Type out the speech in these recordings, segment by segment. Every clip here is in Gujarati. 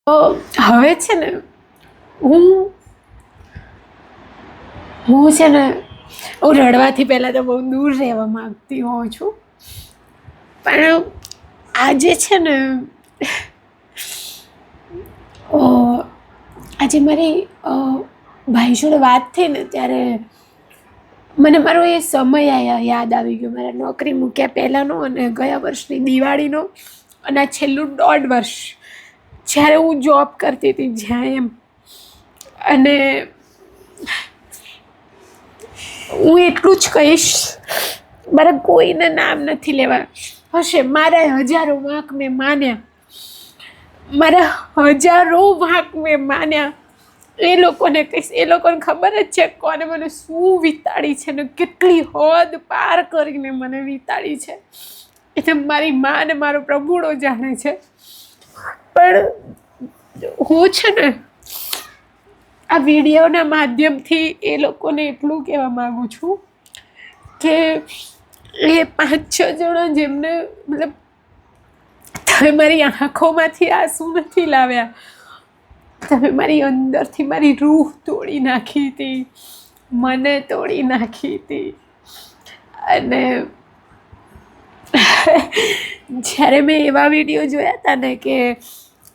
હવે છે ને હું હું છે ને હું રડવાથી પહેલાં તો બહુ દૂર રહેવા માગતી હોઉં છું, પણ આજે છે ને આજે મારી ભાઈ જોડે વાત થઈ ને ત્યારે મને મારો એ સમય યાદ આવી ગયો, મારા નોકરી મૂક્યા પહેલાંનો અને ગયા વર્ષની દિવાળીનો, અને આ છેલ્લું 1.5 વર્ષ જ્યારે હું જોબ કરતી હતી જ્યાં એમ. અને હું એટલું જ કહીશ, મારા કોઈને નામ નથી લેવા. હશે મારા હજારો વાંક મેં માન્યા, મારા હજારો વાંક મેં માન્યા. એ લોકોને કહીશ, એ લોકોને ખબર જ છે કોને મને શું વિતાડી છે ને કેટલી હદ પાર કરીને મને વિતાડી છે. એ તો મારી મા ને મારો પ્રભુડો જાણે છે. પણ હું છે ને આ વિડીયોના માધ્યમથી એ લોકોને એટલું કહેવા માગું છું કે એ 5-6 જણા જેમને મતલબ તમે મારી આંખોમાંથી આંસુ નથી લાવ્યા, તમે મારી અંદરથી મારી રૂહ તોડી નાખી હતી, મને તોડી નાખી હતી. અને જ્યારે મેં એવા વિડીયો જોયા હતા ને કે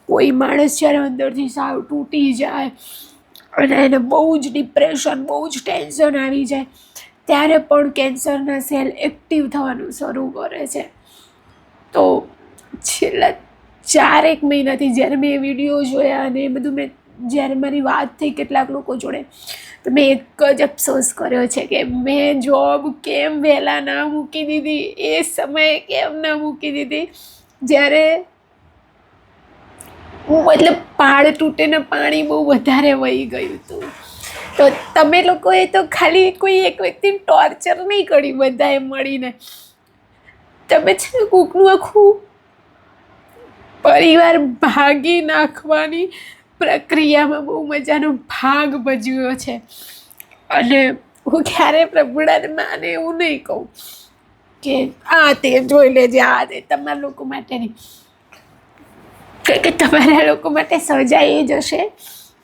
કોઈ માણસ જ્યારે અંદરથી સાવ તૂટી જાય અને એને બહુ જ ડિપ્રેશન, બહુ જ ટેન્શન આવી જાય, ત્યારે પણ કેન્સરના સેલ એક્ટિવ થવાનું શરૂ કરે છે. તો છેલ્લા 4 મહિનાથી જ્યારે મેં એ વિડીયો જોયા અને એ બધું મેં જ્યારે મારી વાત થઈ કેટલાક લોકો જોડે, તો મેં એક જ અફસોસ કર્યો છે કે મેં જોબ કેમ વહેલા ના મૂકી દીધી, એ સમયે કેમ ના મૂકી દીધી જ્યારે મતલબ પાળ તૂટે ને પાણી બહુ વધારે વહી ગયું હતું. તો તમે લોકોએ તો ખાલી કોઈ એક વ્યક્તિને ટોર્ચર નહીં કરી, બધાએ મળીને તમે છે ને કોકનું આખું પરિવાર ભાગી નાખવાની પ્રક્રિયામાં બહુ મજાનો ભાગ ભજવ્યો છે. અને હું ક્યારે પ્રભુડાને માને એવું નહીં કહું કે આ તે જોઈ લેજે, આ તે તમારા લોકો માટે નહીં, કે તમારા લોકો માટે સજા એ જ હશે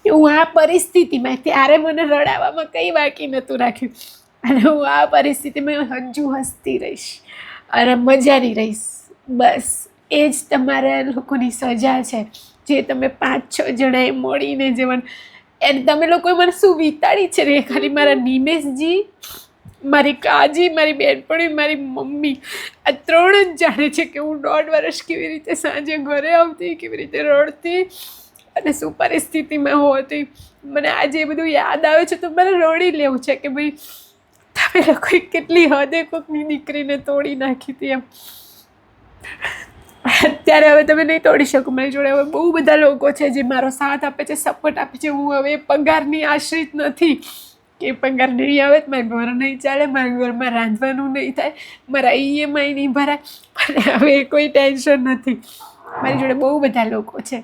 કે હું આ પરિસ્થિતિમાં, ત્યારે મને રડાવવામાં કંઈ બાકી નહોતું રાખ્યું, અને હું આ પરિસ્થિતિમાં હજુ હસતી રહીશ અને મજાની રહીશ. બસ એ જ તમારા લોકોની સજા છે, જે તમે 5-6 જણાએ મળીને જીવન. એને તમે લોકોએ મને શું વિતાડી છે ને, ખાલી મારા નિમેશજી, મારી કાજી, મારી બેનપણી, મારી મમ્મી, આ 3 જ જાણે છે કે હું 1.5 વર્ષ કેવી રીતે સાંજે ઘરે આવતી, કેવી રીતે રડતી અને શું પરિસ્થિતિમાં હોતી. મને આજે એ બધું યાદ આવે છે તો મને રડી લેવું છે કે ભાઈ તમે લોકોએ કેટલી હદે કોઈકની દીકરીને તોડી નાખી હતી એમ. અત્યારે હવે તમે નહીં તોડી શકો, મારી જોડે હવે બહુ બધા લોકો છે જે મારો સાથ આપે છે, સપોર્ટ આપે છે. હું હવે પગારની આશ્રિત નથી કે પગાર નહીં આવે તો મારું ઘર નહીં ચાલે, મારા ઘરમાં રાંધવાનું નહીં થાય, મારા EMI નહીં ભરાય, અને હવે કોઈ ટેન્શન નથી. મારી જોડે બહુ બધા લોકો છે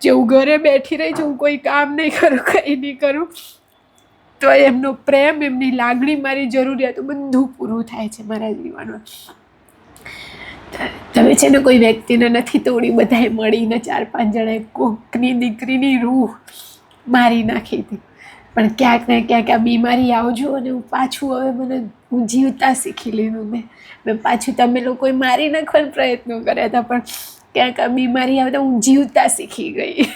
જે હું ઘરે બેઠી રહી છું, હું કોઈ કામ નહીં કરું, કંઈ નહીં કરું, તો એમનો પ્રેમ, એમની લાગણી, મારી જરૂરિયાતો બધું પૂરું થાય છે મારા જીવનમાં. તમે છે ને કોઈ વ્યક્તિને નથી તોડી, બધાએ મળીને 4-5 જણાએ કોકની દીકરીની રૂહ મારી નાખી હતી. પણ ક્યાંક ને ક્યાંક આ બીમારી આવજો અને હું પાછું હવે હું જીવતા શીખી લીધું. મેં પાછું તમે લોકોએ મારી નાખવાનો પ્રયત્નો કર્યા હતા, પણ ક્યાંક આ બીમારી આવતા હું જીવતા શીખી ગઈ.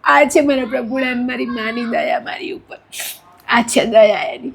આ છે મારા પ્રભુડાને મારી માની દયા મારી ઉપર, આ છે દયા એની.